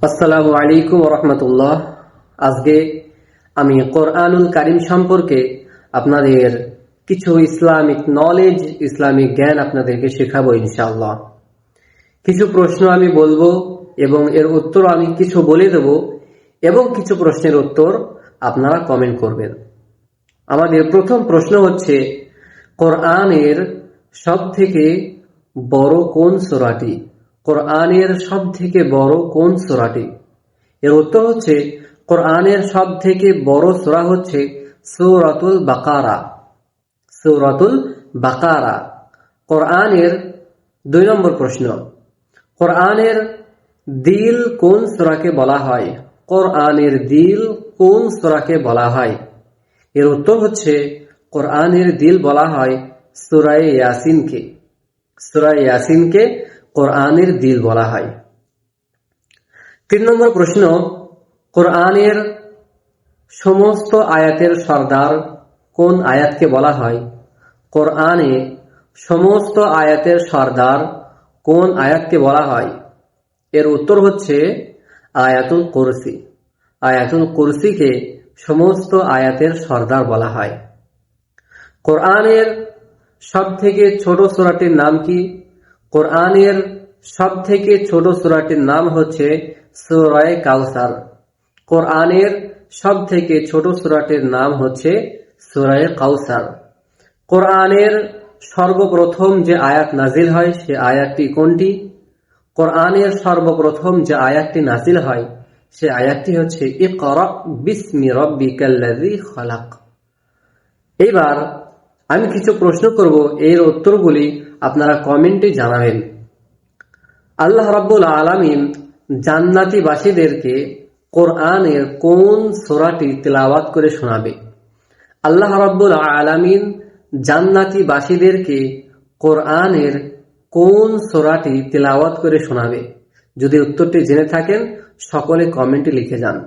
আসসালামু আলাইকুম ওয়া রাহমাতুল্লাহ। আজকে আমি কোরআনুল কারীম সম্পর্কে আপনাদের কিছু ইসলামিক নলেজ, ইসলামিক জ্ঞান আপনাদেরকে শেখাবো ইনশাআল্লাহ। কিছু প্রশ্ন আমি বলবো এবং এর উত্তর আমি কিছু বলে দেব এবং কিছু প্রশ্নের উত্তর আপনারা কমেন্ট করবেন। আমাদের প্রথম প্রশ্ন হচ্ছে, কোরআনের সবথেকে বড় কোন সূরাটি? কোরআনের সবথেকে বড় কোন সূরাটি? এর উত্তর হচ্ছে, কোরআনের সবথেকে বড় সূরা হচ্ছে সূরাতুল বাকারা। সূরাতুল বাকারা কোরআনের 2 নম্বর প্রশ্ন, কোরআনের দিল কোন সূরাকে বলা হয়? কোরআনের দিল কোন সূরাকে বলা হয়? এর উত্তর হচ্ছে, কোরআনের দিল বলা হয় সূরা ইয়াসিনকে। সূরা ইয়াসিনকে কোরআনের দিল বলা হয়। 3 নম্বর প্রশ্ন, কোরআনের সমস্ত আয়াতের সর্দার কোন আয়াতকে বলা হয়? কোরআনে সমস্ত আয়াতের সর্দার কোন আয়াতকে বলা হয়? এর উত্তর হচ্ছে আয়াতুল কুরসি। আয়াতুল কুরসিকে সমস্ত আয়াতের সর্দার বলা হয়। কোরআনের সবথেকে ছোট সূরাটির নাম কি? কোরআনের সবথেকে ছোট সূরাটির নাম হচ্ছে সূরা কাউসার। কোরআনের সবথেকে ছোট সূরাটির নাম হচ্ছে সূরা কাউসার। কোরআনের সর্বপ্রথম যে আয়াত নাজিল হয় সে আয়াতটি কোনটি? কোরআনের সর্বপ্রথম যে আয়াতটি নাজিল হয় সে আয়াতটি হচ্ছে ইকরা বিসমি রাব্বিকাল্লাযী খালাক। এবার আমি কিছু প্রশ্ন করব, এর উত্তরগুলি আপনারা কমেন্টে জানাবেন। আল্লাহ রাব্বুল আলামিন জান্নাতীবাসীদেরকে কোরআনের কোন সূরাটি তেলাওয়াত করে শোনাবে? আল্লাহ রাব্বুল আলামিন জান্নাতীবাসীদেরকে কোরআনের কোন সূরাটি তেলাওয়াত করে শোনাবে? যদি উত্তরটি জেনে থাকেন সকলে কমেন্টে লিখে যান।